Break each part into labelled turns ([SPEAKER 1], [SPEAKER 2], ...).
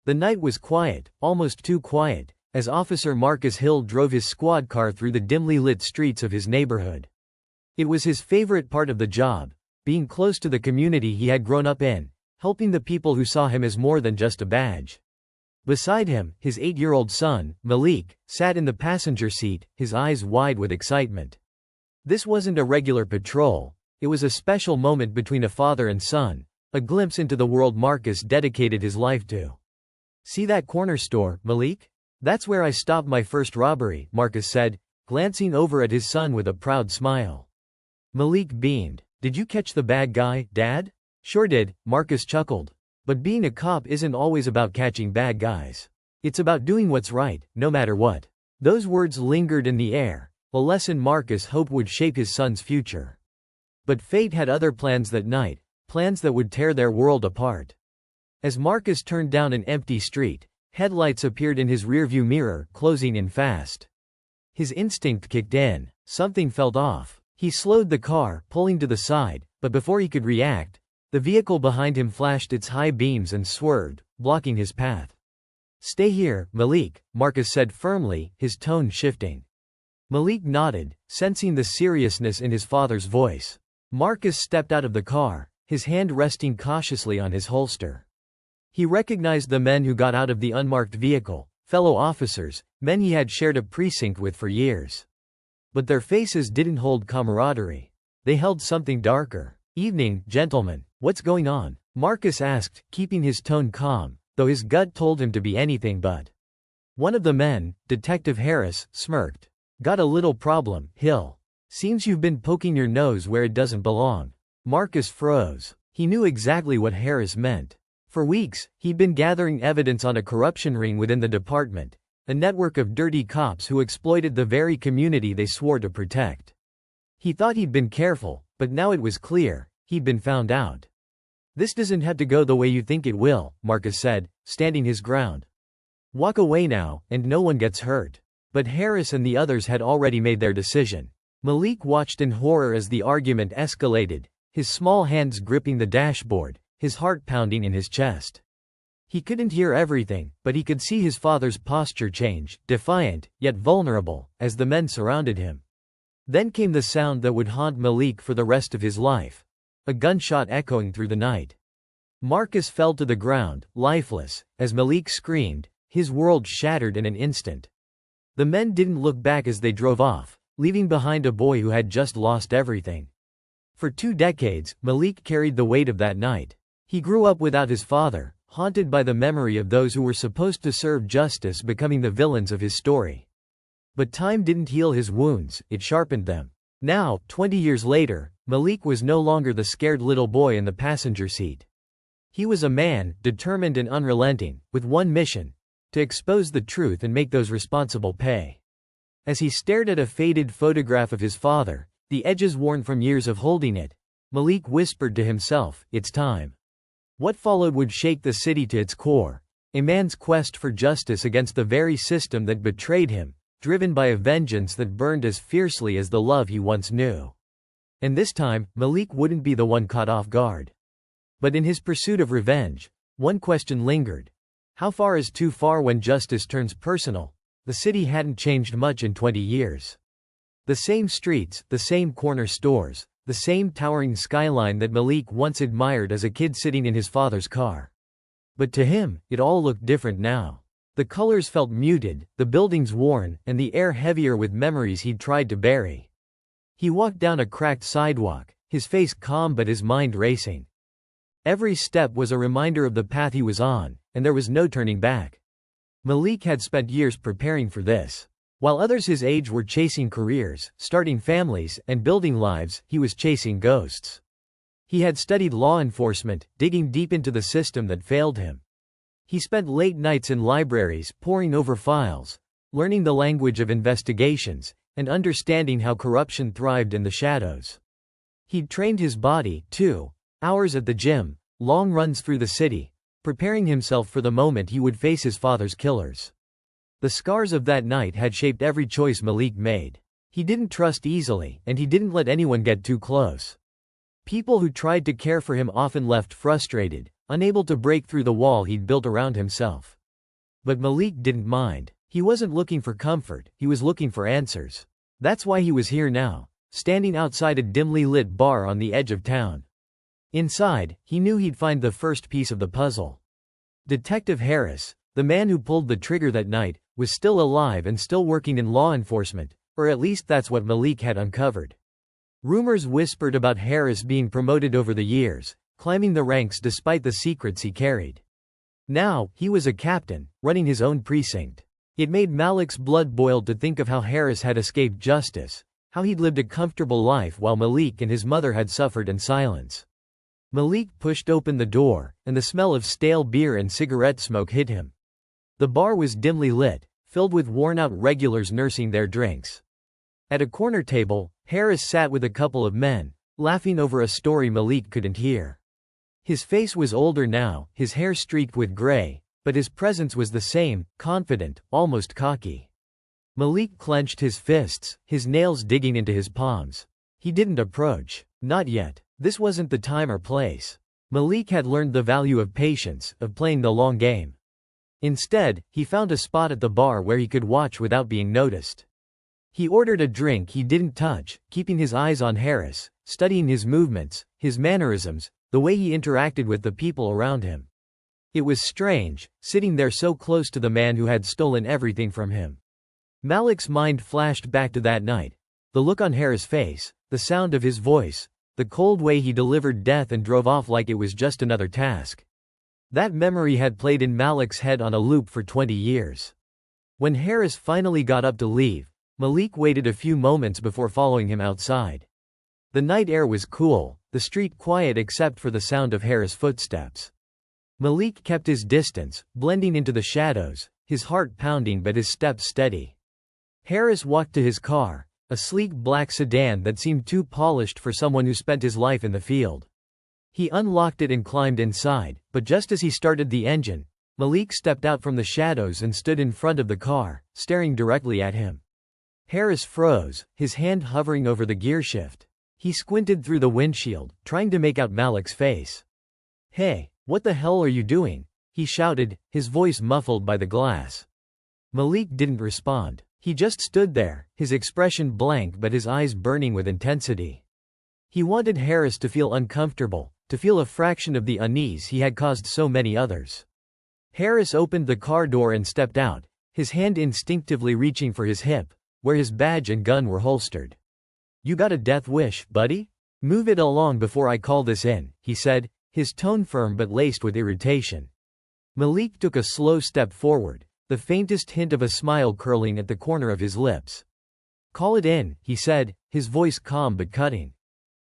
[SPEAKER 1] The night was quiet, almost too quiet, as Officer Marcus Hill drove his squad car through the dimly lit streets of his neighborhood. It was his favorite part of the job, being close to the community he had grown up in, helping the people who saw him as more than just a badge. Beside him, his 8-year-old son, Malik, sat in the passenger seat, his eyes wide with excitement. This wasn't a regular patrol, it was a special moment between a father and son, a glimpse into the world Marcus dedicated his life to. "See that corner store, Malik? That's where I stopped my first robbery," Marcus said, glancing over at his son with a proud smile. Malik beamed. "Did you catch the bad guy, Dad?" "Sure did," Marcus chuckled. "But being a cop isn't always about catching bad guys. It's about doing what's right, no matter what." Those words lingered in the air, a lesson Marcus hoped would shape his son's future. But fate had other plans that night, plans that would tear their world apart. As Marcus turned down an empty street, headlights appeared in his rearview mirror, closing in fast. His instinct kicked in. Something felt off. He slowed the car, pulling to the side, but before he could react, the vehicle behind him flashed its high beams and swerved, blocking his path. "Stay here, Malik," Marcus said firmly, his tone shifting. Malik nodded, sensing the seriousness in his father's voice. Marcus stepped out of the car, his hand resting cautiously on his holster. He recognized the men who got out of the unmarked vehicle, fellow officers, men he had shared a precinct with for years. But their faces didn't hold camaraderie. They held something darker. "Evening, gentlemen. What's going on?" Marcus asked, keeping his tone calm, though his gut told him to be anything but. One of the men, Detective Harris, smirked. "Got a little problem, Hill. Seems you've been poking your nose where it doesn't belong." Marcus froze. He knew exactly what Harris meant. For weeks, he'd been gathering evidence on a corruption ring within the department, a network of dirty cops who exploited the very community they swore to protect. He thought he'd been careful, but now it was clear, he'd been found out. "This doesn't have to go the way you think it will," Marcus said, standing his ground. "Walk away now, and no one gets hurt." But Harris and the others had already made their decision. Malik watched in horror as the argument escalated, his small hands gripping the dashboard, his heart pounding in his chest. He couldn't hear everything, but he could see his father's posture change, defiant, yet vulnerable, as the men surrounded him. Then came the sound that would haunt Malik for the rest of his life. A gunshot echoing through the night. Marcus fell to the ground, lifeless, as Malik screamed, his world shattered in an instant. The men didn't look back as they drove off, leaving behind a boy who had just lost everything. For 2 decades, Malik carried the weight of that night. He grew up without his father, haunted by the memory of those who were supposed to serve justice becoming the villains of his story. But time didn't heal his wounds, it sharpened them. Now, 20 years later, Malik was no longer the scared little boy in the passenger seat. He was a man, determined and unrelenting, with one mission: to expose the truth and make those responsible pay. As he stared at a faded photograph of his father, the edges worn from years of holding it, Malik whispered to himself, "It's time." What followed would shake the city to its core. A man's quest for justice against the very system that betrayed him, driven by a vengeance that burned as fiercely as the love he once knew. And this time, Malik wouldn't be the one caught off guard. But in his pursuit of revenge, one question lingered. How far is too far when justice turns personal? The city hadn't changed much in 20 years. The same streets, the same corner stores, the same towering skyline that Malik once admired as a kid sitting in his father's car. But to him, it all looked different now. The colors felt muted, the buildings worn, and the air heavier with memories he'd tried to bury. He walked down a cracked sidewalk, his face calm but his mind racing. Every step was a reminder of the path he was on, and there was no turning back. Malik had spent years preparing for this. While others his age were chasing careers, starting families, and building lives, he was chasing ghosts. He had studied law enforcement, digging deep into the system that failed him. He spent late nights in libraries, poring over files, learning the language of investigations, and understanding how corruption thrived in the shadows. He'd trained his body, too, hours at the gym, long runs through the city, preparing himself for the moment he would face his father's killers. The scars of that night had shaped every choice Malik made. He didn't trust easily, and he didn't let anyone get too close. People who tried to care for him often left frustrated, unable to break through the wall he'd built around himself. But Malik didn't mind. He wasn't looking for comfort, he was looking for answers. That's why he was here now, standing outside a dimly lit bar on the edge of town. Inside, he knew he'd find the first piece of the puzzle. Detective Harris, the man who pulled the trigger that night, was still alive and still working in law enforcement, or at least that's what Malik had uncovered. Rumors whispered about Harris being promoted over the years, climbing the ranks despite the secrets he carried. Now, he was a captain, running his own precinct. It made Malik's blood boil to think of how Harris had escaped justice, how he'd lived a comfortable life while Malik and his mother had suffered in silence. Malik pushed open the door, and the smell of stale beer and cigarette smoke hit him. The bar was dimly lit, filled with worn-out regulars nursing their drinks. At a corner table, Harris sat with a couple of men, laughing over a story Malik couldn't hear. His face was older now, his hair streaked with gray, but his presence was the same, confident, almost cocky. Malik clenched his fists, his nails digging into his palms. He didn't approach. Not yet. This wasn't the time or place. Malik had learned the value of patience, of playing the long game. Instead, he found a spot at the bar where he could watch without being noticed. He ordered a drink he didn't touch, keeping his eyes on Harris, studying his movements, his mannerisms, the way he interacted with the people around him. It was strange, sitting there so close to the man who had stolen everything from him. Malik's mind flashed back to that night. The look on Harris' face, the sound of his voice, the cold way he delivered death and drove off like it was just another task. That memory had played in Malik's head on a loop for 20 years. When Harris finally got up to leave, Malik waited a few moments before following him outside. The night air was cool, the street quiet except for the sound of Harris' footsteps. Malik kept his distance, blending into the shadows, his heart pounding but his steps steady. Harris walked to his car, a sleek black sedan that seemed too polished for someone who spent his life in the field. He unlocked it and climbed inside, but just as he started the engine, Malik stepped out from the shadows and stood in front of the car, staring directly at him. Harris froze, his hand hovering over the gearshift. He squinted through the windshield, trying to make out Malik's face. "Hey, what the hell are you doing?" he shouted, his voice muffled by the glass. Malik didn't respond. He just stood there, his expression blank but his eyes burning with intensity. He wanted Harris to feel uncomfortable, to feel a fraction of the unease he had caused so many others. Harris opened the car door and stepped out, his hand instinctively reaching for his hip, where his badge and gun were holstered. "You got a death wish, buddy? Move it along before I call this in," he said, his tone firm but laced with irritation. Malik took a slow step forward, the faintest hint of a smile curling at the corner of his lips. "Call it in," he said, his voice calm but cutting.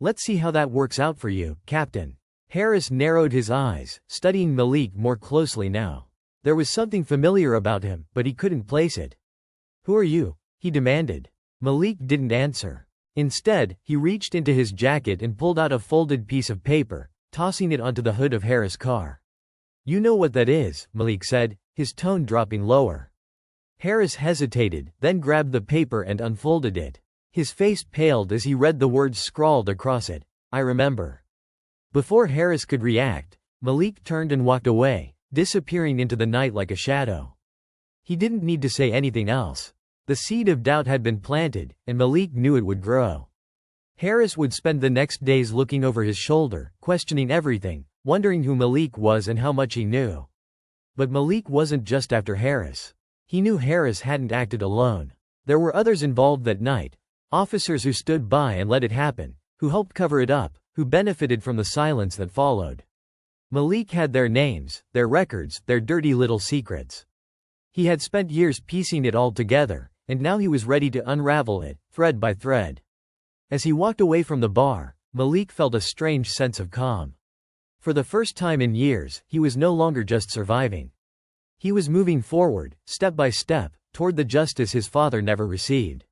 [SPEAKER 1] "Let's see how that works out for you, Captain." Harris narrowed his eyes, studying Malik more closely now. There was something familiar about him, but he couldn't place it. "Who are you?" he demanded. Malik didn't answer. Instead, he reached into his jacket and pulled out a folded piece of paper, tossing it onto the hood of Harris' car. "You know what that is," Malik said, his tone dropping lower. Harris hesitated, then grabbed the paper and unfolded it. His face paled as he read the words scrawled across it. "I remember." Before Harris could react, Malik turned and walked away, disappearing into the night like a shadow. He didn't need to say anything else. The seed of doubt had been planted, and Malik knew it would grow. Harris would spend the next days looking over his shoulder, questioning everything, wondering who Malik was and how much he knew. But Malik wasn't just after Harris. He knew Harris hadn't acted alone. There were others involved that night, officers who stood by and let it happen, who helped cover it up, who benefited from the silence that followed. Malik had their names, their records, their dirty little secrets. He had spent years piecing it all together, and now he was ready to unravel it, thread by thread. As he walked away from the bar, Malik felt a strange sense of calm. For the first time in years, he was no longer just surviving. He was moving forward, step by step, toward the justice his father never received.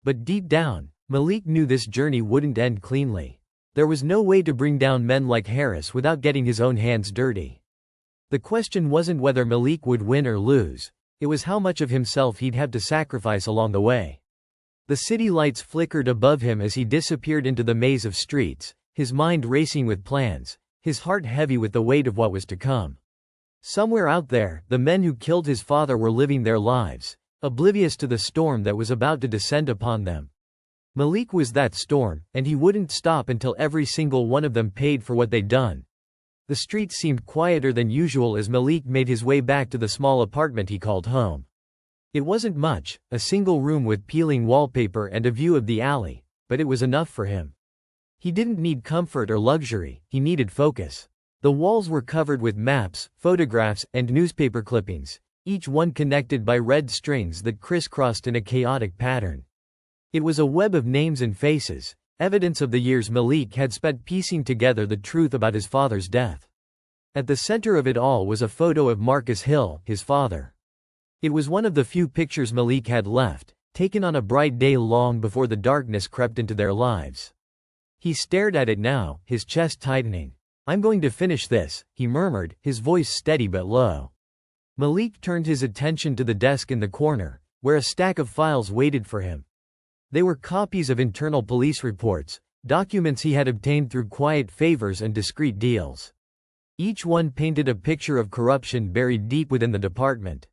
[SPEAKER 1] But deep down, Malik knew this journey wouldn't end cleanly. There was no way to bring down men like Harris without getting his own hands dirty. The question wasn't whether Malik would win or lose, it was how much of himself he'd have to sacrifice along the way. The city lights flickered above him as he disappeared into the maze of streets, his mind racing with plans, his heart heavy with the weight of what was to come. Somewhere out there, the men who killed his father were living their lives, oblivious to the storm that was about to descend upon them. Malik was that storm, and he wouldn't stop until every single one of them paid for what they'd done. The streets seemed quieter than usual as Malik made his way back to the small apartment he called home. It wasn't much, a single room with peeling wallpaper and a view of the alley, but it was enough for him. He didn't need comfort or luxury, he needed focus. The walls were covered with maps, photographs, and newspaper clippings, each one connected by red strings that crisscrossed in a chaotic pattern. It was a web of names and faces, evidence of the years Malik had spent piecing together the truth about his father's death. At the center of it all was a photo of Marcus Hill, his father. It was one of the few pictures Malik had left, taken on a bright day long before the darkness crept into their lives. He stared at it now, his chest tightening. "I'm going to finish this," he murmured, his voice steady but low. Malik turned his attention to the desk in the corner, where a stack of files waited for him. They were copies of internal police reports, documents he had obtained through quiet favors and discreet deals. Each one painted a picture of corruption buried deep within the department.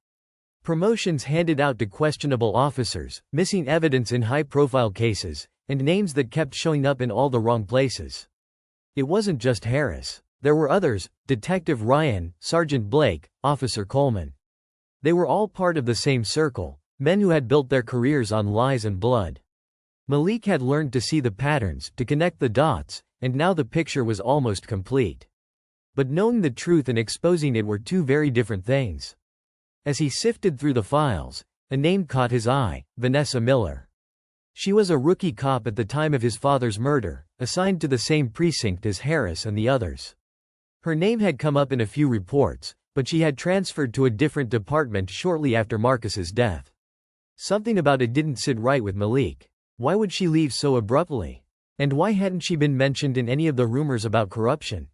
[SPEAKER 1] Promotions handed out to questionable officers, missing evidence in high-profile cases, and names that kept showing up in all the wrong places. It wasn't just Harris. There were others: Detective Ryan, Sergeant Blake, Officer Coleman. They were all part of the same circle, men who had built their careers on lies and blood. Malik had learned to see the patterns, to connect the dots, and now the picture was almost complete. But knowing the truth and exposing it were two very different things. As he sifted through the files, a name caught his eye: Vanessa Miller. She was a rookie cop at the time of his father's murder, assigned to the same precinct as Harris and the others. Her name had come up in a few reports, but she had transferred to a different department shortly after Marcus's death. Something about it didn't sit right with Malik. Why would she leave so abruptly? And why hadn't she been mentioned in any of the rumors about corruption?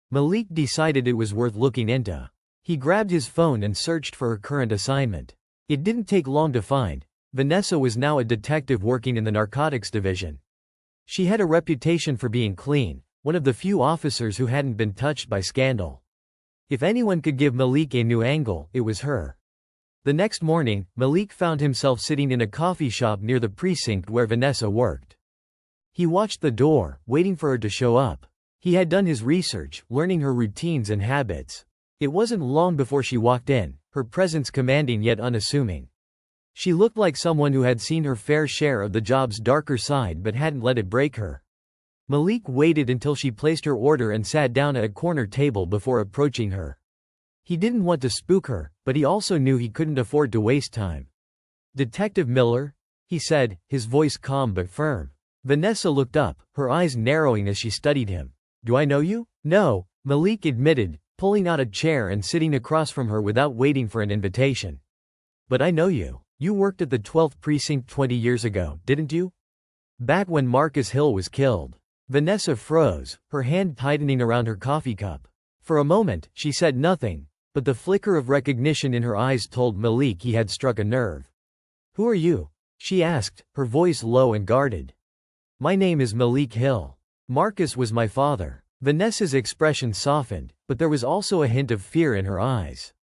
[SPEAKER 1] Malik decided it was worth looking into. He grabbed his phone and searched for her current assignment. It didn't take long to find. Vanessa was now a detective working in the narcotics division. She had a reputation for being clean, one of the few officers who hadn't been touched by scandal. If anyone could give Malik a new angle, it was her. The next morning, Malik found himself sitting in a coffee shop near the precinct where Vanessa worked. He watched the door, waiting for her to show up. He had done his research, learning her routines and habits. It wasn't long before she walked in, her presence commanding yet unassuming. She looked like someone who had seen her fair share of the job's darker side but hadn't let it break her. Malik waited until she placed her order and sat down at a corner table before approaching her. He didn't want to spook her, but he also knew he couldn't afford to waste time. "Detective Miller?" he said, his voice calm but firm. Vanessa looked up, her eyes narrowing as she studied him. "Do I know you?" "No," Malik admitted, pulling out a chair and sitting across from her without waiting for an invitation. "But I know you. You worked at the 12th Precinct 20 years ago, didn't you? Back when Marcus Hill was killed." Vanessa froze, her hand tightening around her coffee cup. For a moment, she said nothing, but the flicker of recognition in her eyes told Malik he had struck a nerve. "Who are you?" she asked, her voice low and guarded. "My name is Malik Hill. Marcus was my father." Vanessa's expression softened, but there was also a hint of fear in her eyes.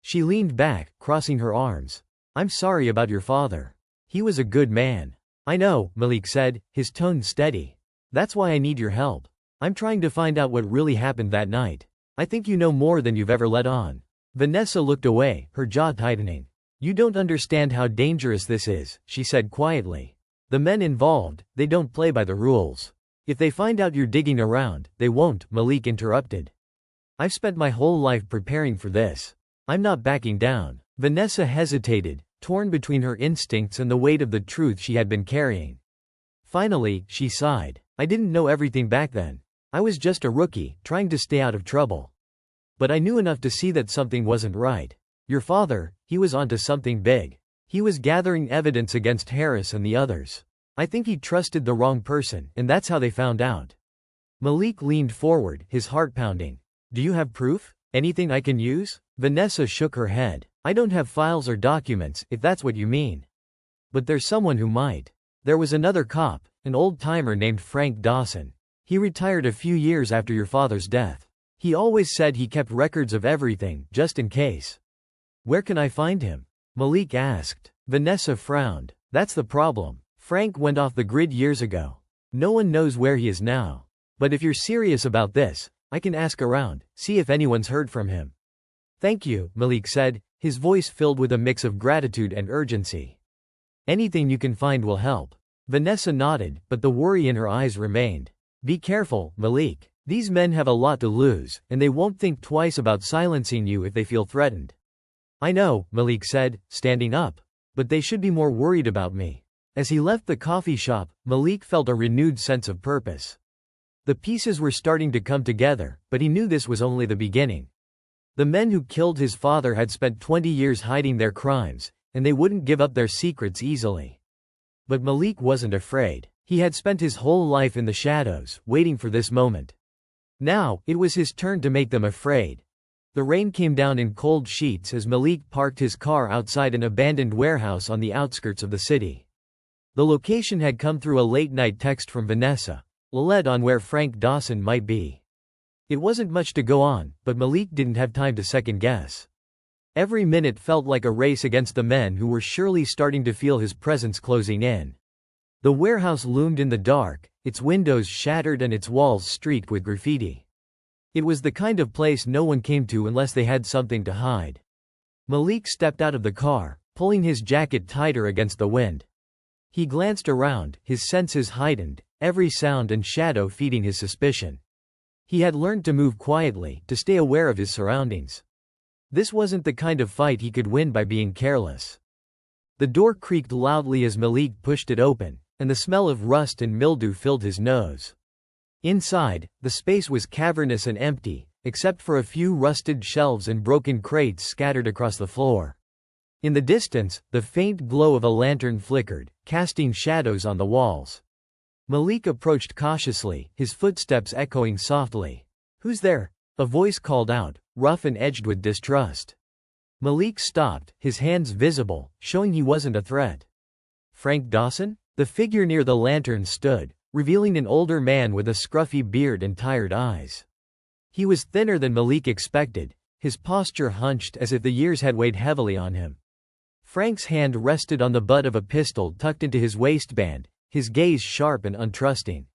[SPEAKER 1] She leaned back, crossing her arms. "I'm sorry about your father. He was a good man." "I know," Malik said, his tone steady. "That's why I need your help. I'm trying to find out what really happened that night. I think you know more than you've ever let on." Vanessa looked away, her jaw tightening. "You don't understand how dangerous this is," she said quietly. "The men involved, they don't play by the rules. If they find out you're digging around, they won't," Malik interrupted. "I've spent my whole life preparing for this. I'm not backing down." Vanessa hesitated, torn between her instincts and the weight of the truth she had been carrying. Finally, she sighed. "I didn't know everything back then. I was just a rookie, trying to stay out of trouble. But I knew enough to see that something wasn't right. Your father, he was onto something big. He was gathering evidence against Harris and the others. I think he trusted the wrong person, and that's how they found out." Malik leaned forward, his heart pounding. "Do you have proof? Anything I can use?" Vanessa shook her head. "I don't have files or documents, if that's what you mean. But there's someone who might." There was another cop, an old-timer named Frank Dawson. He retired a few years after your father's death. He always said he kept records of everything, just in case. Where can I find him? Malik asked. Vanessa frowned. That's the problem. Frank went off the grid years ago. No one knows where he is now. But if you're serious about this, I can ask around, see if anyone's heard from him. Thank you, Malik said, his voice filled with a mix of gratitude and urgency. Anything you can find will help. Vanessa nodded, but the worry in her eyes remained. Be careful, Malik. These men have a lot to lose, and they won't think twice about silencing you if they feel threatened. I know, Malik said, standing up. But they should be more worried about me. As he left the coffee shop, Malik felt a renewed sense of purpose. The pieces were starting to come together, but he knew this was only the beginning. The men who killed his father had spent 20 years hiding their crimes, and they wouldn't give up their secrets easily. But Malik wasn't afraid. He had spent his whole life in the shadows, waiting for this moment. Now, it was his turn to make them afraid. The rain came down in cold sheets as Malik parked his car outside an abandoned warehouse on the outskirts of the city. The location had come through a late-night text from Vanessa, led on where Frank Dawson might be. It wasn't much to go on, but Malik didn't have time to second-guess. Every minute felt like a race against the men who were surely starting to feel his presence closing in. The warehouse loomed in the dark, its windows shattered and its walls streaked with graffiti. It was the kind of place no one came to unless they had something to hide. Malik stepped out of the car, pulling his jacket tighter against the wind. He glanced around, his senses heightened, every sound and shadow feeding his suspicion. He had learned to move quietly, to stay aware of his surroundings. This wasn't the kind of fight he could win by being careless. The door creaked loudly as Malik pushed it open, and the smell of rust and mildew filled his nose. Inside, the space was cavernous and empty, except for a few rusted shelves and broken crates scattered across the floor. In the distance, the faint glow of a lantern flickered, casting shadows on the walls. Malik approached cautiously, his footsteps echoing softly. Who's there? A voice called out, rough and edged with distrust. Malik stopped, his hands visible, showing he wasn't a threat. Frank Dawson? The figure near the lantern stood, revealing an older man with a scruffy beard and tired eyes. He was thinner than Malik expected, his posture hunched as if the years had weighed heavily on him. Frank's hand rested on the butt of a pistol tucked into his waistband, his gaze sharp and untrusting.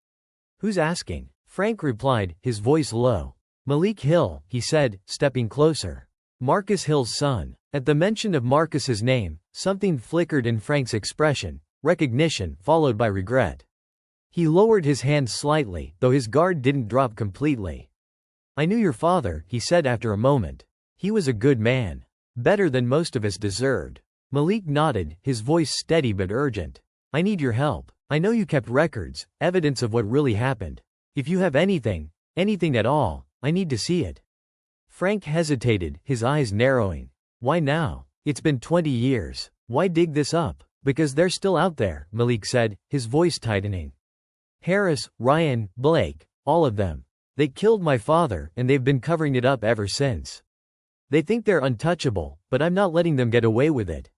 [SPEAKER 1] Who's asking? Frank replied, his voice low. Malik Hill, he said, stepping closer. Marcus Hill's son. At the mention of Marcus's name, something flickered in Frank's expression, recognition followed by regret. He lowered his hand slightly, though his guard didn't drop completely. I knew your father, he said after a moment. He was a good man. Better than most of us deserved. Malik nodded, his voice steady but urgent. I need your help. I know you kept records, evidence of what really happened. If you have anything at all, I need to see it. Frank hesitated, his eyes narrowing. Why now? It's been 20 years. Why dig this up? Because they're still out there, Malik said, his voice tightening. Harris, Ryan, Blake, all of them. They killed my father, and they've been covering it up ever since. They think they're untouchable, but I'm not letting them get away with it.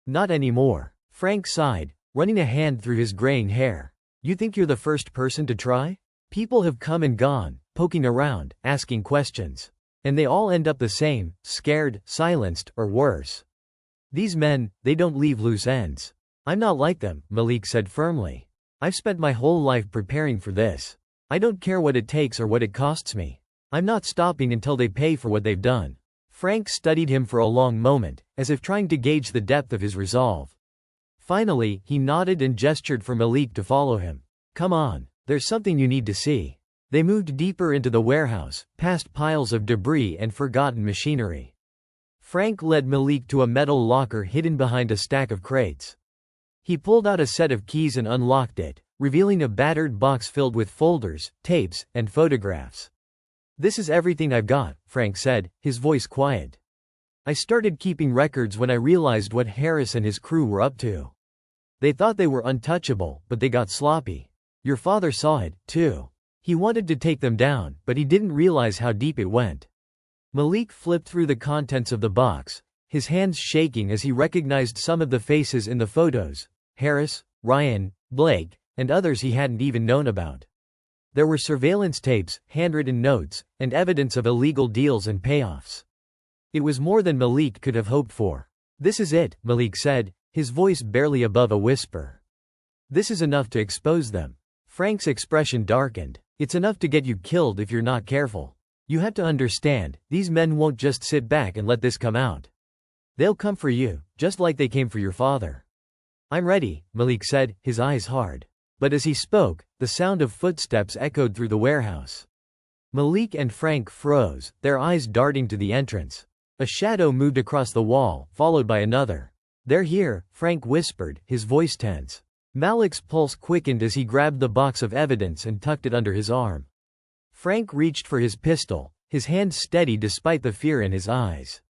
[SPEAKER 1] Not anymore. Frank sighed, running a hand through his graying hair. You think you're the first person to try? People have come and gone, poking around, asking questions. And they all end up the same, scared, silenced, or worse. These men, they don't leave loose ends. I'm not like them, Malik said firmly. I've spent my whole life preparing for this. I don't care what it takes or what it costs me. I'm not stopping until they pay for what they've done. Frank studied him for a long moment, as if trying to gauge the depth of his resolve. Finally, he nodded and gestured for Malik to follow him. Come on, there's something you need to see. They moved deeper into the warehouse, past piles of debris and forgotten machinery. Frank led Malik to a metal locker hidden behind a stack of crates. He pulled out a set of keys and unlocked it, revealing a battered box filled with folders, tapes, and photographs. This is everything I've got, Frank said, his voice quiet. I started keeping records when I realized what Harris and his crew were up to. They thought they were untouchable, but they got sloppy. Your father saw it, too. He wanted to take them down, but he didn't realize how deep it went. Malik flipped through the contents of the box, his hands shaking as he recognized some of the faces in the photos. Harris, Ryan, Blake, and others he hadn't even known about. There were surveillance tapes, handwritten notes, and evidence of illegal deals and payoffs. It was more than Malik could have hoped for. "This is it," Malik said, his voice barely above a whisper. "This is enough to expose them." Frank's expression darkened. "It's enough to get you killed if you're not careful. You have to understand, these men won't just sit back and let this come out. They'll come for you, just like they came for your father." "I'm ready," Malik said, his eyes hard. But as he spoke, the sound of footsteps echoed through the warehouse. Malik and Frank froze, their eyes darting to the entrance. A shadow moved across the wall, followed by another. "They're here," Frank whispered, his voice tense. Malik's pulse quickened as he grabbed the box of evidence and tucked it under his arm. Frank reached for his pistol, his hand steady despite the fear in his eyes.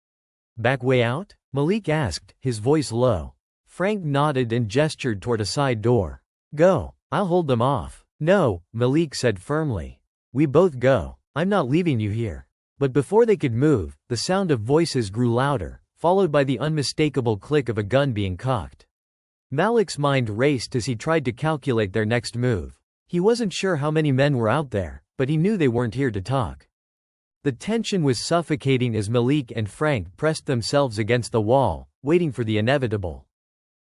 [SPEAKER 1] "Back way out?" Malik asked, his voice low. Frank nodded and gestured toward a side door. "Go. I'll hold them off." "No," Malik said firmly. "We both go. I'm not leaving you here." But before they could move, the sound of voices grew louder, followed by the unmistakable click of a gun being cocked. Malik's mind raced as he tried to calculate their next move. He wasn't sure how many men were out there, but he knew they weren't here to talk. The tension was suffocating as Malik and Frank pressed themselves against the wall, waiting for the inevitable.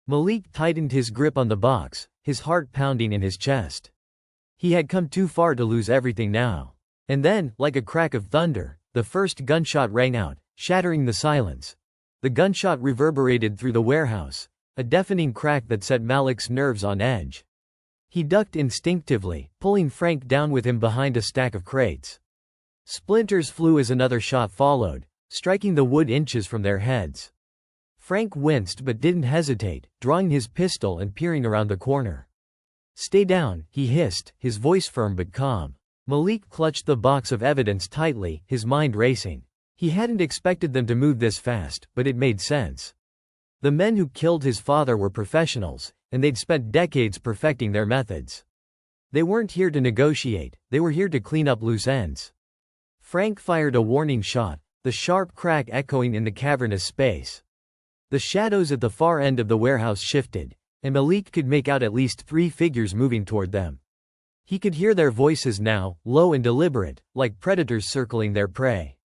[SPEAKER 1] Malik tightened his grip on the box, his heart pounding in his chest. He had come too far to lose everything now. And then, like a crack of thunder, the first gunshot rang out, shattering the silence. The gunshot reverberated through the warehouse, a deafening crack that set Malik's nerves on edge. He ducked instinctively, pulling Frank down with him behind a stack of crates. Splinters flew as another shot followed, striking the wood inches from their heads. Frank winced but didn't hesitate, drawing his pistol and peering around the corner. "Stay down," he hissed, his voice firm but calm. Malik clutched the box of evidence tightly, his mind racing. He hadn't expected them to move this fast, but it made sense. The men who killed his father were professionals, and they'd spent decades perfecting their methods. They weren't here to negotiate, they were here to clean up loose ends. Frank fired a warning shot, the sharp crack echoing in the cavernous space. The shadows at the far end of the warehouse shifted, and Malik could make out at least 3 figures moving toward them. He could hear their voices now, low and deliberate, like predators circling their prey.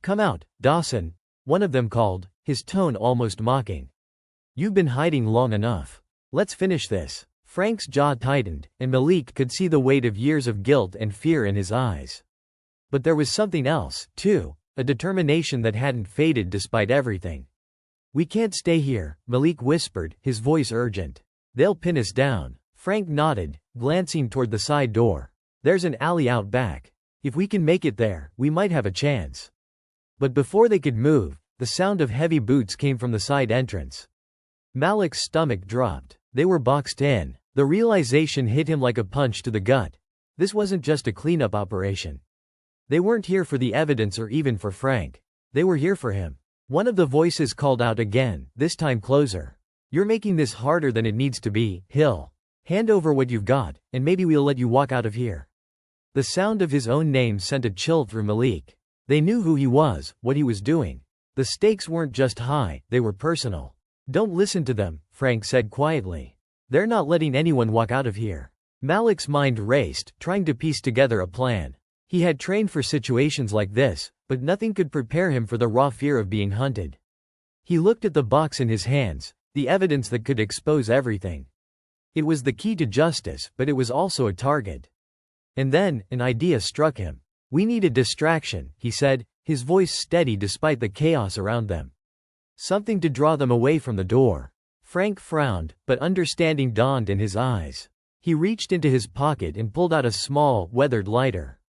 [SPEAKER 1] "Come out, Dawson," one of them called, his tone almost mocking. "You've been hiding long enough. Let's finish this." Frank's jaw tightened, and Malik could see the weight of years of guilt and fear in his eyes. But there was something else, too, a determination that hadn't faded despite everything. "We can't stay here," Malik whispered, his voice urgent. "They'll pin us down." Frank nodded, glancing toward the side door. "There's an alley out back. If we can make it there, we might have a chance." But before they could move, the sound of heavy boots came from the side entrance. Malik's stomach dropped. They were boxed in. The realization hit him like a punch to the gut. This wasn't just a cleanup operation. They weren't here for the evidence or even for Frank. They were here for him. One of the voices called out again, this time closer. "You're making this harder than it needs to be, Hill. Hand over what you've got, and maybe we'll let you walk out of here." The sound of his own name sent a chill through Malik. They knew who he was, what he was doing. The stakes weren't just high, they were personal. "Don't listen to them," Frank said quietly. "They're not letting anyone walk out of here." Malik's mind raced, trying to piece together a plan. He had trained for situations like this, but nothing could prepare him for the raw fear of being hunted. He looked at the box in his hands, the evidence that could expose everything. It was the key to justice, but it was also a target. And then, an idea struck him. "We need a distraction," he said, his voice steady despite the chaos around them. "Something to draw them away from the door." Frank frowned, but understanding dawned in his eyes. He reached into his pocket and pulled out a small, weathered lighter.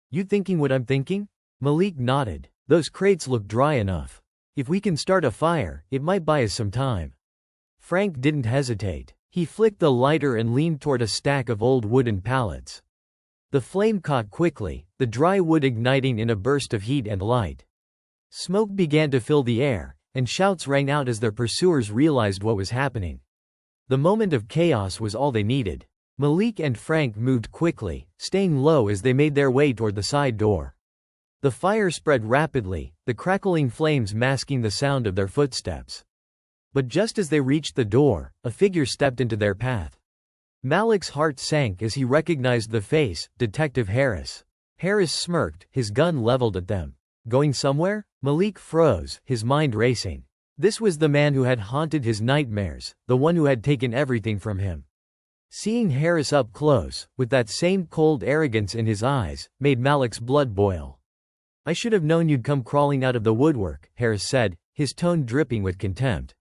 [SPEAKER 1] "You thinking what I'm thinking?" Malik nodded. "Those crates look dry enough. If we can start a fire, it might buy us some time." Frank didn't hesitate. He flicked the lighter and leaned toward a stack of old wooden pallets. The flame caught quickly, the dry wood igniting in a burst of heat and light. Smoke began to fill the air, and shouts rang out as their pursuers realized what was happening. The moment of chaos was all they needed. Malik and Frank moved quickly, staying low as they made their way toward the side door. The fire spread rapidly, the crackling flames masking the sound of their footsteps. But just as they reached the door, a figure stepped into their path. Malik's heart sank as he recognized the face, Detective Harris. Harris smirked, his gun leveled at them. Going somewhere? Malik froze, his mind racing. This was the man who had haunted his nightmares, the one who had taken everything from him. Seeing Harris up close, with that same cold arrogance in his eyes, made Malik's blood boil. I should have known you'd come crawling out of the woodwork, Harris said, his tone dripping with contempt.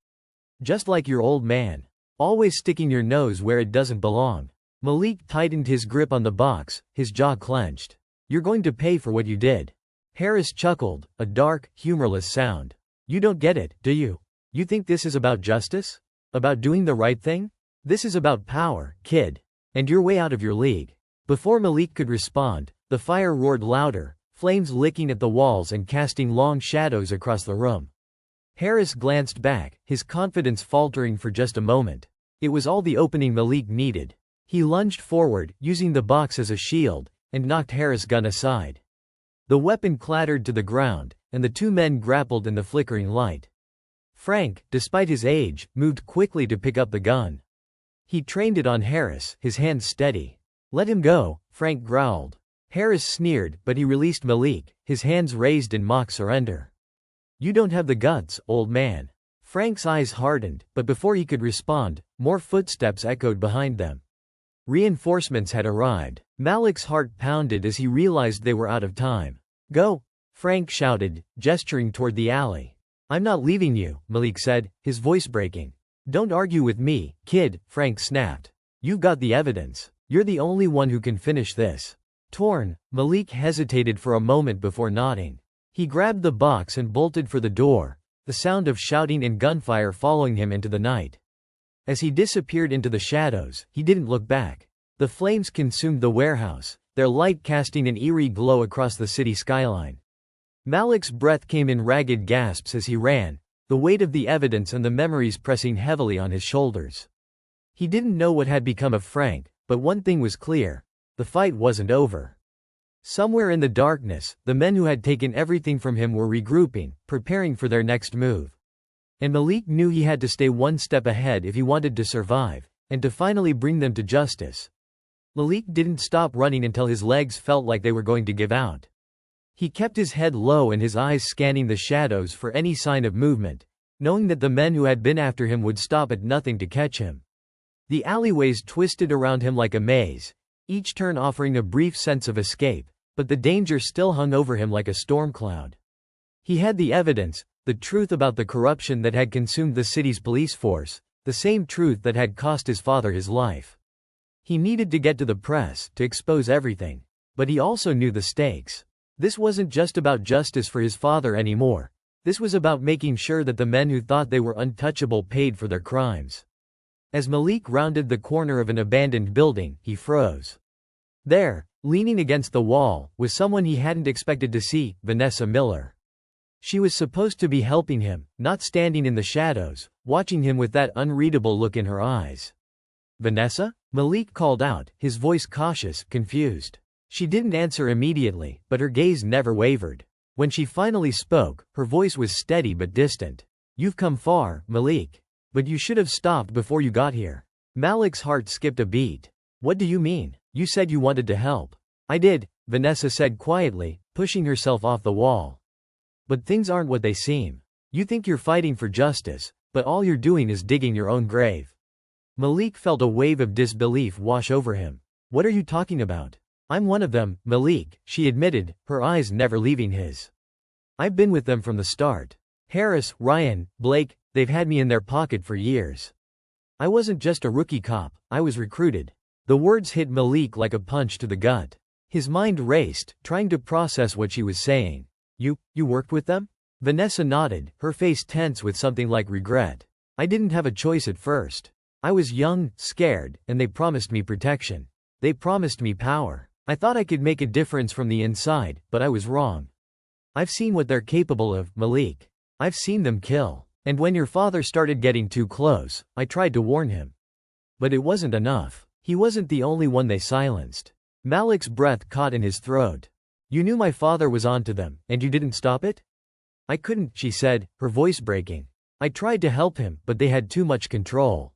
[SPEAKER 1] Just like your old man. Always sticking your nose where it doesn't belong. Malik tightened his grip on the box, his jaw clenched. You're going to pay for what you did. Harris chuckled, a dark, humorless sound. You don't get it, do you? You think this is about justice? About doing the right thing? This is about power, kid. And you're way out of your league. Before Malik could respond, the fire roared louder, flames licking at the walls and casting long shadows across the room. Harris glanced back, his confidence faltering for just a moment. It was all the opening Malik needed. He lunged forward, using the box as a shield, and knocked Harris' gun aside. The weapon clattered to the ground, and the two men grappled in the flickering light. Frank, despite his age, moved quickly to pick up the gun. He trained it on Harris, his hand steady. Let him go, Frank growled. Harris sneered, but he released Malik, his hands raised in mock surrender. You don't have the guts, old man. Frank's eyes hardened, but before he could respond, more footsteps echoed behind them. Reinforcements had arrived. Malik's heart pounded as he realized they were out of time. Go! Frank shouted, gesturing toward the alley. I'm not leaving you, Malik said, his voice breaking. Don't argue with me, kid, Frank snapped. You've got the evidence. You're the only one who can finish this. Torn, Malik hesitated for a moment before nodding. He grabbed the box and bolted for the door, the sound of shouting and gunfire following him into the night. As he disappeared into the shadows, he didn't look back. The flames consumed the warehouse, their light casting an eerie glow across the city skyline. Malik's breath came in ragged gasps as he ran, the weight of the evidence and the memories pressing heavily on his shoulders. He didn't know what had become of Frank, but one thing was clear. The fight wasn't over. Somewhere in the darkness, the men who had taken everything from him were regrouping, preparing for their next move. And Malik knew he had to stay one step ahead if he wanted to survive, and to finally bring them to justice. Malik didn't stop running until his legs felt like they were going to give out. He kept his head low and his eyes scanning the shadows for any sign of movement, knowing that the men who had been after him would stop at nothing to catch him. The alleyways twisted around him like a maze, each turn offering a brief sense of escape, but the danger still hung over him like a storm cloud. He had the evidence, the truth about the corruption that had consumed the city's police force, the same truth that had cost his father his life. He needed to get to the press, to expose everything. But he also knew the stakes. This wasn't just about justice for his father anymore. This was about making sure that the men who thought they were untouchable paid for their crimes. As Malik rounded the corner of an abandoned building, he froze. There, leaning against the wall, was someone he hadn't expected to see, Vanessa Miller. She was supposed to be helping him, not standing in the shadows, watching him with that unreadable look in her eyes. Vanessa? Malik called out, his voice cautious, confused. She didn't answer immediately, but her gaze never wavered. When she finally spoke, her voice was steady but distant. You've come far, Malik. But you should have stopped before you got here. Malik's heart skipped a beat. What do you mean? You said you wanted to help. I did, Vanessa said quietly, pushing herself off the wall. But things aren't what they seem. You think you're fighting for justice, but all you're doing is digging your own grave. Malik felt a wave of disbelief wash over him. What are you talking about? I'm one of them, Malik, she admitted, her eyes never leaving his. I've been with them from the start. Harris, Ryan, Blake, they've had me in their pocket for years. I wasn't just a rookie cop, I was recruited. The words hit Malik like a punch to the gut. His mind raced, trying to process what she was saying. You worked with them? Vanessa nodded, her face tense with something like regret. I didn't have a choice at first. I was young, scared, and they promised me protection. They promised me power. I thought I could make a difference from the inside, but I was wrong. I've seen what they're capable of, Malik. I've seen them kill. And when your father started getting too close, I tried to warn him. But it wasn't enough. He wasn't the only one they silenced. Malik's breath caught in his throat. You knew my father was onto them, and you didn't stop it? I couldn't, she said, her voice breaking. I tried to help him, but they had too much control.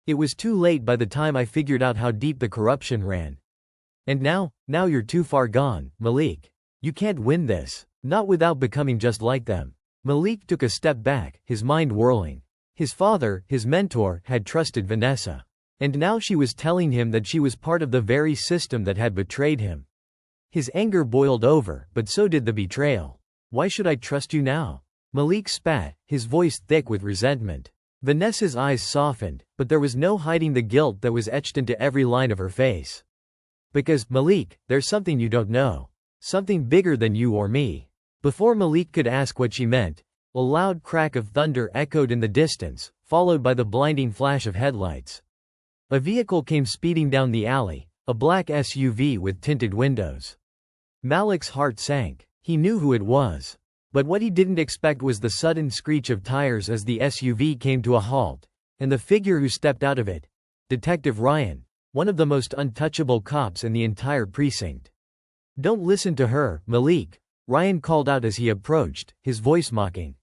[SPEAKER 1] It was too late by the time I figured out how deep the corruption ran. And now you're too far gone, Malik. You can't win this. Not without becoming just like them. Malik took a step back, his mind whirling. His father, his mentor, had trusted Vanessa. And now she was telling him that she was part of the very system that had betrayed him. His anger boiled over, but so did the betrayal. Why should I trust you now? Malik spat, his voice thick with resentment. Vanessa's eyes softened, but there was no hiding the guilt that was etched into every line of her face. Because, Malik, there's something you don't know. Something bigger than you or me. Before Malik could ask what she meant, a loud crack of thunder echoed in the distance, followed by the blinding flash of headlights. A vehicle came speeding down the alley, a black SUV with tinted windows. Malik's heart sank. He knew who it was. But what he didn't expect was the sudden screech of tires as the SUV came to a halt, and the figure who stepped out of it. Detective Ryan, one of the most untouchable cops in the entire precinct. Don't listen to her, Malik, Ryan called out as he approached, his voice mocking.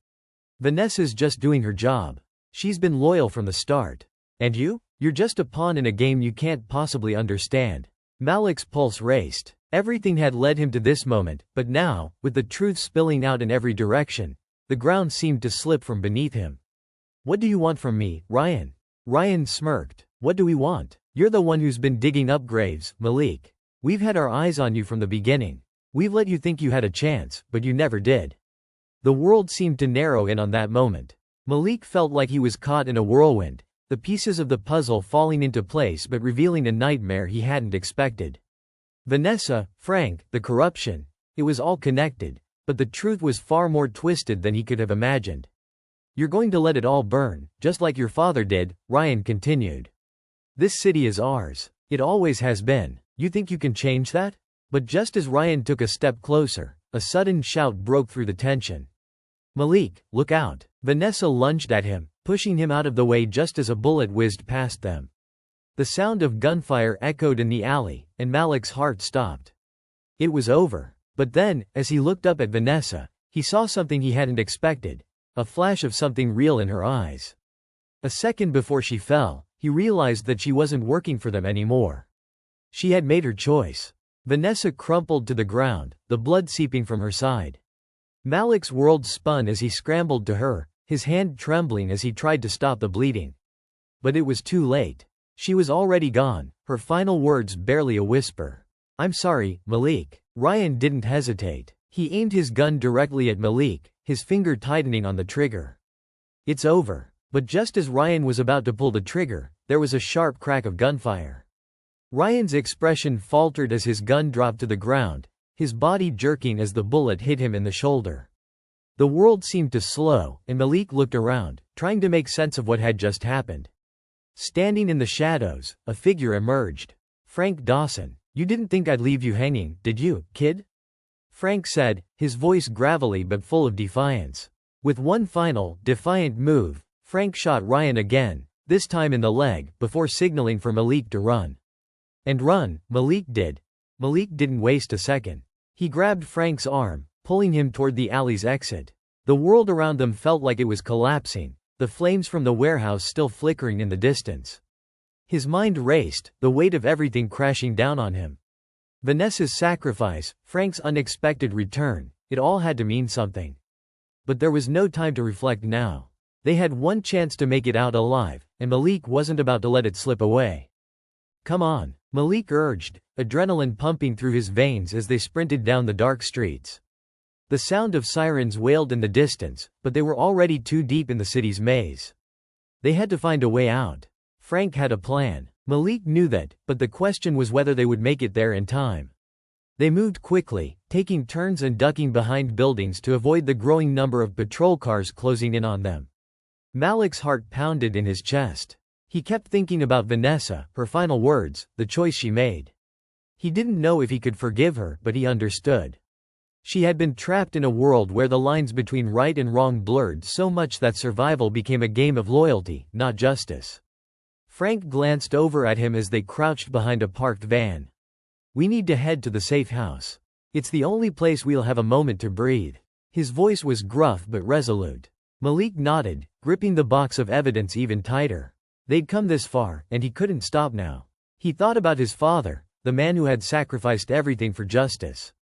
[SPEAKER 1] Vanessa's just doing her job. She's been loyal from the start. And you? You're just a pawn in a game you can't possibly understand. Malik's pulse raced. Everything had led him to this moment, but now, with the truth spilling out in every direction, the ground seemed to slip from beneath him. What do you want from me, Ryan? Ryan smirked. What do we want? You're the one who's been digging up graves, Malik. We've had our eyes on you from the beginning. We've let you think you had a chance, but you never did. The world seemed to narrow in on that moment. Malik felt like he was caught in a whirlwind, the pieces of the puzzle falling into place but revealing a nightmare he hadn't expected. Vanessa, Frank, the corruption, it was all connected, but the truth was far more twisted than he could have imagined. You're going to let it all burn, just like your father did, Ryan continued. This city is ours. It always has been. You think you can change that? But just as Ryan took a step closer, a sudden shout broke through the tension. Malik, look out. Vanessa lunged at him, pushing him out of the way just as a bullet whizzed past them. The sound of gunfire echoed in the alley, and Malik's heart stopped. It was over. But then, as he looked up at Vanessa, he saw something he hadn't expected, a flash of something real in her eyes. A second before she fell, he realized that she wasn't working for them anymore. She had made her choice. Vanessa crumpled to the ground, the blood seeping from her side. Malik's world spun as he scrambled to her, his hand trembling as he tried to stop the bleeding. But it was too late. She was already gone, her final words barely a whisper. I'm sorry, Malik. Ryan didn't hesitate. He aimed his gun directly at Malik, his finger tightening on the trigger. It's over. But just as Ryan was about to pull the trigger, there was a sharp crack of gunfire. Ryan's expression faltered as his gun dropped to the ground, his body jerking as the bullet hit him in the shoulder. The world seemed to slow, and Malik looked around, trying to make sense of what had just happened. Standing in the shadows, a figure emerged. Frank Dawson. You didn't think I'd leave you hanging, did you, kid? Frank said, his voice gravelly but full of defiance. With one final, defiant move, Frank shot Ryan again, this time in the leg, before signaling for Malik to run. And run, Malik did. Malik didn't waste a second. He grabbed Frank's arm, pulling him toward the alley's exit. The world around them felt like it was collapsing, the flames from the warehouse still flickering in the distance. His mind raced, the weight of everything crashing down on him. Vanessa's sacrifice, Frank's unexpected return, it all had to mean something. But there was no time to reflect now. They had one chance to make it out alive, and Malik wasn't about to let it slip away. Come on, Malik urged, adrenaline pumping through his veins as they sprinted down the dark streets. The sound of sirens wailed in the distance, but they were already too deep in the city's maze. They had to find a way out. Frank had a plan. Malik knew that, but the question was whether they would make it there in time. They moved quickly, taking turns and ducking behind buildings to avoid the growing number of patrol cars closing in on them. Malik's heart pounded in his chest. He kept thinking about Vanessa, her final words, the choice she made. He didn't know if he could forgive her, but he understood. She had been trapped in a world where the lines between right and wrong blurred so much that survival became a game of loyalty, not justice. Frank glanced over at him as they crouched behind a parked van. We need to head to the safe house. It's the only place we'll have a moment to breathe. His voice was gruff but resolute. Malik nodded, gripping the box of evidence even tighter. They'd come this far, and he couldn't stop now. He thought about his father, the man who had sacrificed everything for justice.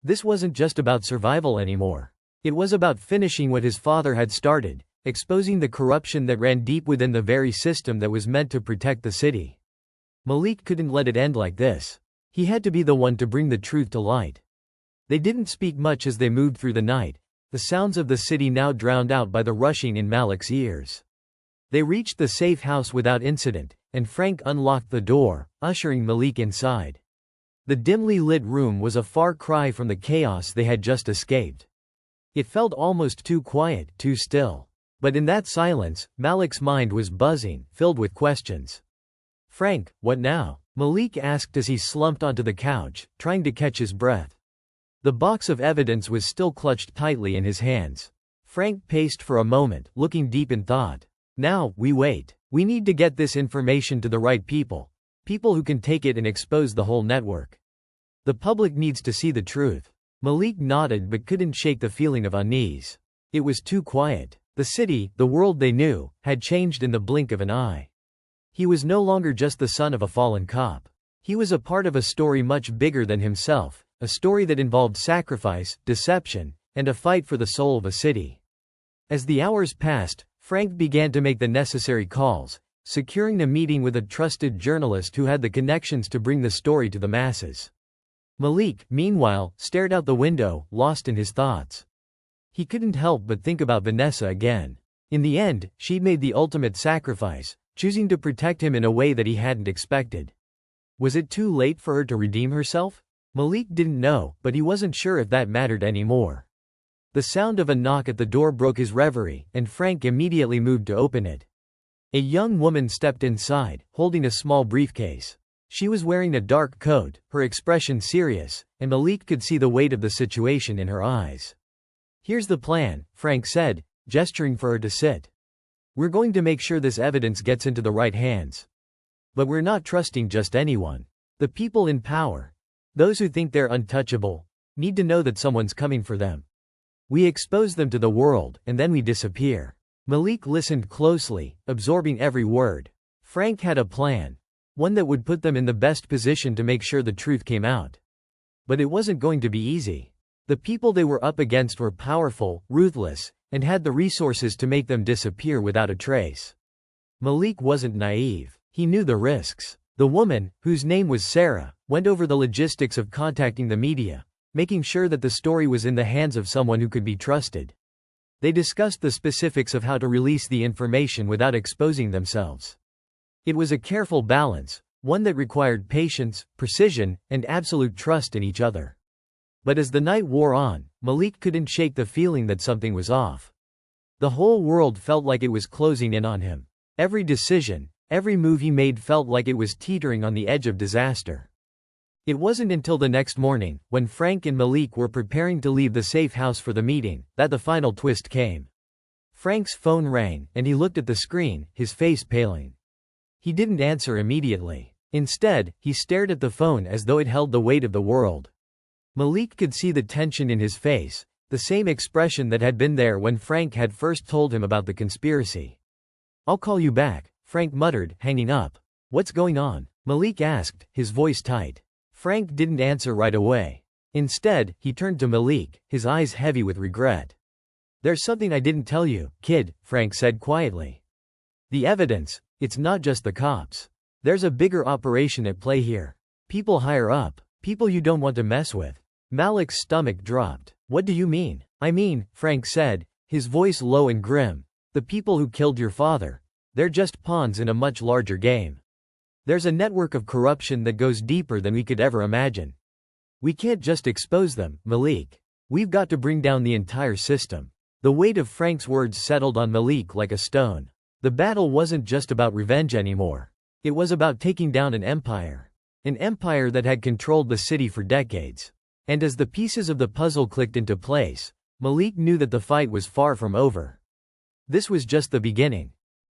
[SPEAKER 1] This wasn't just about survival anymore. It was about finishing what his father had started, exposing the corruption that ran deep within the very system that was meant to protect the city. Malik couldn't let it end like this. He had to be the one to bring the truth to light. They didn't speak much as they moved through the night, the sounds of the city now drowned out by the rushing in Malik's ears. They reached the safe house without incident, and Frank unlocked the door, ushering Malik inside. The dimly lit room was a far cry from the chaos they had just escaped. It felt almost too quiet, too still. But in that silence, Malik's mind was buzzing, filled with questions. "Frank, what now?" Malik asked as he slumped onto the couch, trying to catch his breath. The box of evidence was still clutched tightly in his hands. Frank paced for a moment, looking deep in thought. "Now, we wait. We need to get this information to the right people. People who can take it and expose the whole network. The public needs to see the truth." Malik nodded but couldn't shake the feeling of unease. It was too quiet. The city, the world they knew, had changed in the blink of an eye. He was no longer just the son of a fallen cop. He was a part of a story much bigger than himself, a story that involved sacrifice, deception, and a fight for the soul of a city. As the hours passed, Frank began to make the necessary calls, securing a meeting with a trusted journalist who had the connections to bring the story to the masses. Malik, meanwhile, stared out the window, lost in his thoughts. He couldn't help but think about Vanessa again. In the end, she'd made the ultimate sacrifice, choosing to protect him in a way that he hadn't expected. Was it too late for her to redeem herself? Malik didn't know, but he wasn't sure if that mattered anymore. The sound of a knock at the door broke his reverie, and Frank immediately moved to open it. A young woman stepped inside, holding a small briefcase. She was wearing a dark coat, her expression serious, and Malik could see the weight of the situation in her eyes. "Here's the plan," Frank said, gesturing for her to sit. "We're going to make sure this evidence gets into the right hands. But we're not trusting just anyone. The people in power, those who think they're untouchable, need to know that someone's coming for them. We expose them to the world, and then we disappear." Malik listened closely, absorbing every word. Frank had a plan. One that would put them in the best position to make sure the truth came out. But it wasn't going to be easy. The people they were up against were powerful, ruthless, and had the resources to make them disappear without a trace. Malik wasn't naive. He knew the risks. The woman, whose name was Sarah, went over the logistics of contacting the media, making sure that the story was in the hands of someone who could be trusted. They discussed the specifics of how to release the information without exposing themselves. It was a careful balance, one that required patience, precision, and absolute trust in each other. But as the night wore on, Malik couldn't shake the feeling that something was off. The whole world felt like it was closing in on him. Every decision, every move he made felt like it was teetering on the edge of disaster. It wasn't until the next morning, when Frank and Malik were preparing to leave the safe house for the meeting, that the final twist came. Frank's phone rang, and he looked at the screen, his face paling. He didn't answer immediately. Instead, he stared at the phone as though it held the weight of the world. Malik could see the tension in his face, the same expression that had been there when Frank had first told him about the conspiracy. "I'll call you back," Frank muttered, hanging up. "What's going on?" Malik asked, his voice tight. Frank didn't answer right away. Instead, he turned to Malik, his eyes heavy with regret. "There's something I didn't tell you, kid," Frank said quietly. "The evidence, it's not just the cops. There's a bigger operation at play here. People higher up, people you don't want to mess with." Malik's stomach dropped. "What do you mean?" "I mean," Frank said, his voice low and grim, "the people who killed your father. They're just pawns in a much larger game. There's a network of corruption that goes deeper than we could ever imagine. We can't just expose them, Malik. We've got to bring down the entire system." The weight of Frank's words settled on Malik like a stone. The battle wasn't just about revenge anymore. It was about taking down an empire. An empire that had controlled the city for decades. And as the pieces of the puzzle clicked into place, Malik knew that the fight was far from over. This was just the beginning.